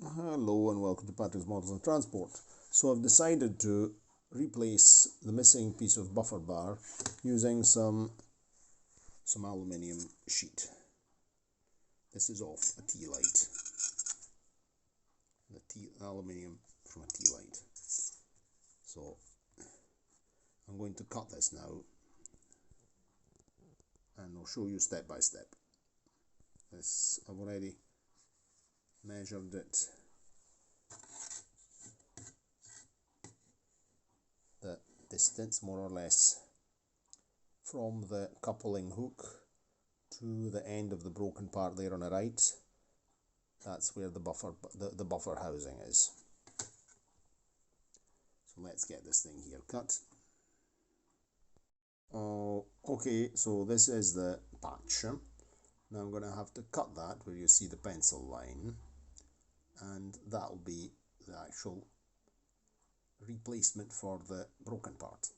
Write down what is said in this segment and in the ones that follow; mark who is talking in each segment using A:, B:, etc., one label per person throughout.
A: Hello and welcome to Patrick's Models and Transport. So I've decided to replace the missing piece of buffer bar using some aluminium sheet. This is off a tea light, the aluminium from a tea light. So I'm going to cut this now and I'll show you step by step. This, I've already measured it, the distance more or less from the coupling hook to the end of the broken part there on the right. That's where the buffer housing is. So let's get this thing here cut. Oh, okay, so this is the patch. Now I'm going to have to cut that where you see the pencil line, and that'll be the actual replacement for the broken part.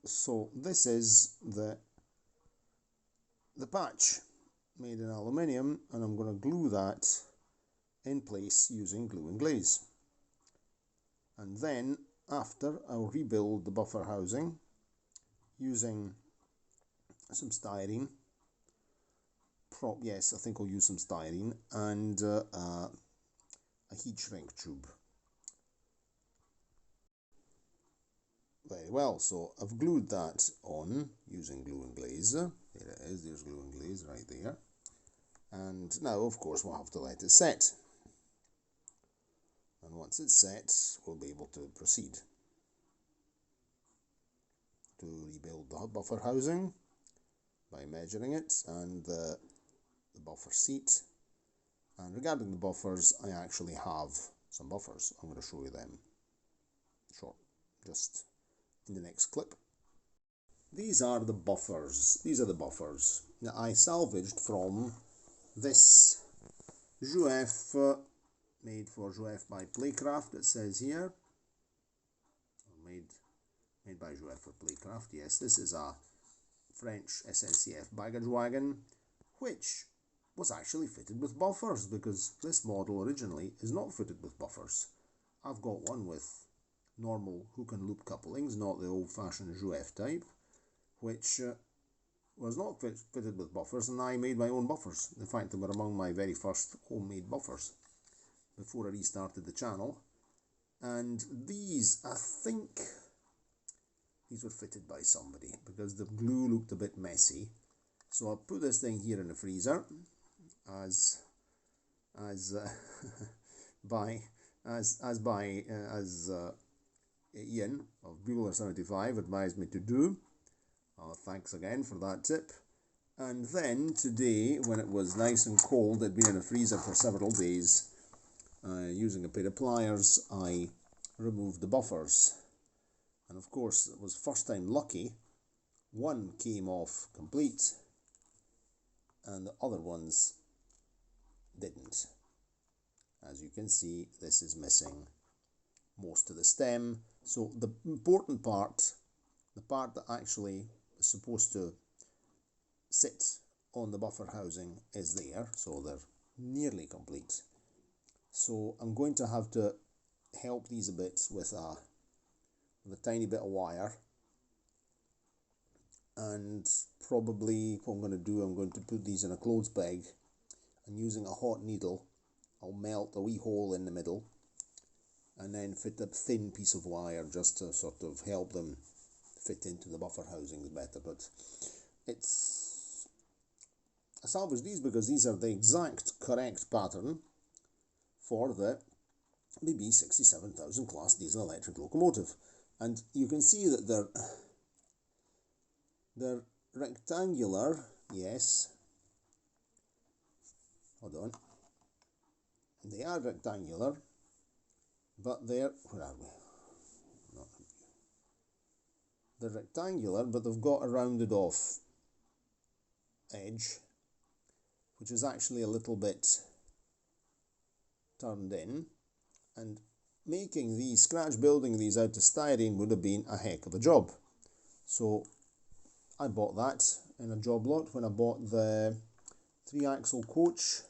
A: So this is the patch made in aluminium, and I'm going to glue that in place using glue and glaze. And then after, I'll rebuild the buffer housing using some styrene. Yes, I think I'll use some styrene and a heat shrink tube. Very well, so I've glued that on using glue and glaze. There it is, there's glue and glaze right there. And now, of course, we'll have to let it set. And once it's set, we'll be able to proceed to rebuild the buffer housing by measuring it and the buffer seat. And regarding the buffers, I actually have some buffers. I'm going to show you them just in the next clip. These are the buffers. Now, I salvaged from this Jouef, made for Jouef by Playcraft, it says here. Made by Jouef for Playcraft, yes. This is a French SNCF baggage wagon, which was actually fitted with buffers, because this model originally is not fitted with buffers. I've got one with normal hook and loop couplings, not the old-fashioned Jouef type, which was not fitted with buffers, and I made my own buffers. In fact, they were among my very first homemade buffers before I restarted the channel. And these, I think, these were fitted by somebody because the glue looked a bit messy. So I'll put this thing here in the freezer as Ian of Bueller 75 advised me to do. Thanks again for that tip. And then today, when it was nice and cold, it'd been in the freezer for several days, using a pair of pliers, I removed the buffers. And of course, it was first time lucky. One came off complete, and the other ones didn't. As you can see, this is missing most of the stem. So the important part, the part that actually is supposed to sit on the buffer housing, is there. So they're nearly complete. So I'm going to have to help these a bit with a tiny bit of wire, and probably what I'm going to do, I'm going to put these in a clothes bag, and using a hot needle I'll melt a wee hole in the middle and then fit a thin piece of wire just to sort of help them fit into the buffer housings better. But I salvaged these because these are the exact correct pattern for the BB67000 class diesel electric locomotive. And you can see that they're rectangular, yes. Hold on. They are rectangular, but they're, where are we? They're rectangular, but they've got a rounded off edge, which is actually a little bit turned in, and scratch building these out of styrene would have been a heck of a job. So I bought that in a job lot when I bought the 3-axle coach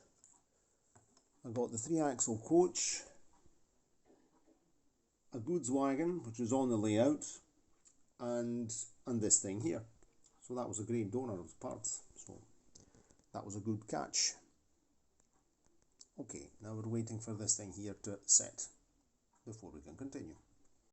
A: I got the 3-axle coach, a goods wagon, which is on the layout, and this thing here. So that was a great donor of parts. So that was a good catch. Okay, now we're waiting for this thing here to set before we can continue.